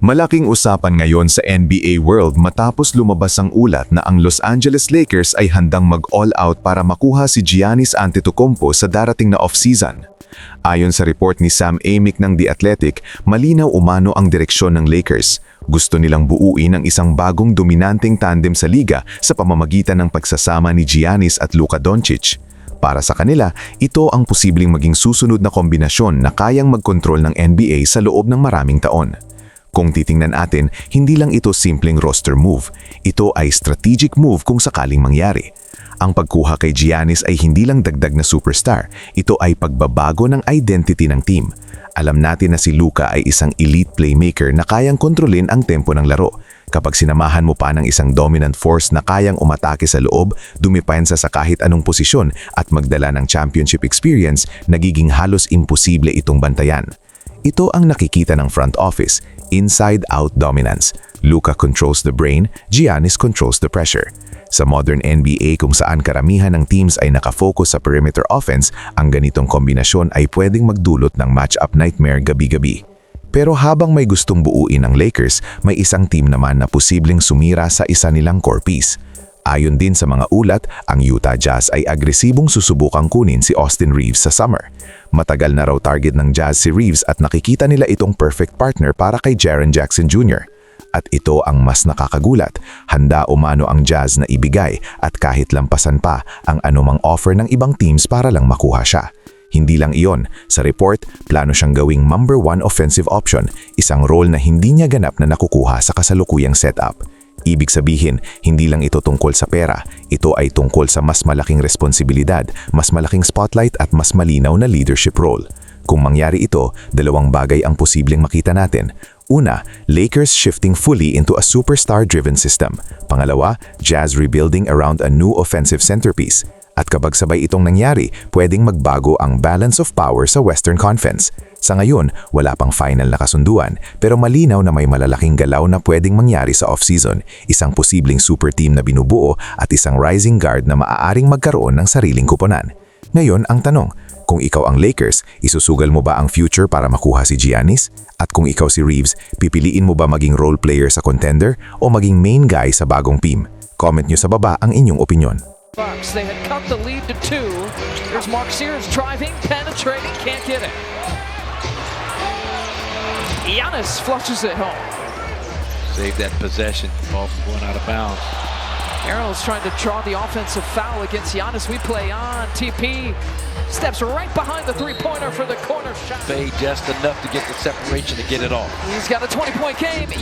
Malaking usapan ngayon sa NBA World matapos lumabas ang ulat na ang Los Angeles Lakers ay handang mag-all-out para makuha si Giannis Antetokounmpo sa darating na off-season. Ayon sa report ni Sam Amick ng The Athletic, malinaw umano ang direksyon ng Lakers. Gusto nilang buuin ang isang bagong dominanteng tandem sa liga sa pamamagitan ng pagsasama ni Giannis at Luka Doncic. Para sa kanila, ito ang posibleng maging susunod na kombinasyon na kayang magkontrol ng NBA sa loob ng maraming taon. Kung titingnan natin, hindi lang ito simpleng roster move. Ito ay strategic move kung sakaling mangyari. Ang pagkuha kay Giannis ay hindi lang dagdag na superstar. Ito ay pagbabago ng identity ng team. Alam natin na si Luka ay isang elite playmaker na kayang kontrolin ang tempo ng laro. Kapag sinamahan mo pa ng isang dominant force na kayang umatake sa loob, dumipensa sa kahit anong posisyon at magdala ng championship experience, nagiging halos imposible itong bantayan. Ito ang nakikita ng front office, inside-out dominance. Luka controls the brain, Giannis controls the pressure. Sa modern NBA kung saan karamihan ng teams ay nakafocus sa perimeter offense, ang ganitong kombinasyon ay pwedeng magdulot ng match-up nightmare gabi-gabi. Pero habang may gustong buuin ang Lakers, may isang team naman na posibleng sumira sa isa nilang core piece. Ayon din sa mga ulat, ang Utah Jazz ay agresibong susubukang kunin si Austin Reeves sa summer. Matagal na raw target ng Jazz si Reeves at nakikita nila itong perfect partner para kay Jaren Jackson Jr. At ito ang mas nakakagulat, handa umano ang Jazz na ibigay at kahit lampasan pa ang anumang offer ng ibang teams para lang makuha siya. Hindi lang iyon, sa report, plano siyang gawing number 1 offensive option, isang role na hindi niya ganap na nakukuha sa kasalukuyang setup. Ibig sabihin, hindi lang ito tungkol sa pera, ito ay tungkol sa mas malaking responsibilidad, mas malaking spotlight at mas malinaw na leadership role. Kung mangyari ito, dalawang bagay ang posibleng makita natin. Una, Lakers shifting fully into a superstar-driven system. Pangalawa, Jazz rebuilding around a new offensive centerpiece. At kapag sabay itong nangyari, pwedeng magbago ang balance of power sa Western Conference. Sa ngayon, wala pang final na kasunduan, pero malinaw na may malalaking galaw na pwedeng mangyari sa off-season, isang posibleng super team na binubuo at isang rising guard na maaaring magkaroon ng sariling kuponan. Ngayon, ang tanong, kung ikaw ang Lakers, isusugal mo ba ang future para makuha si Giannis? At kung ikaw si Reeves, pipiliin mo ba maging role player sa contender o maging main guy sa bagong team? Comment nyo sa baba ang inyong opinyon. Bucks, they had cut the lead to 2. Here's Mark Sears driving, penetrating, can't get it. Giannis flushes it home. Save that possession, ball from going out of bounds. Arrow's trying to draw the offensive foul against Giannis. We play on. TP steps right behind the three-pointer for the corner shot. Fade just enough to get the separation to get it off. He's got a 20-point game.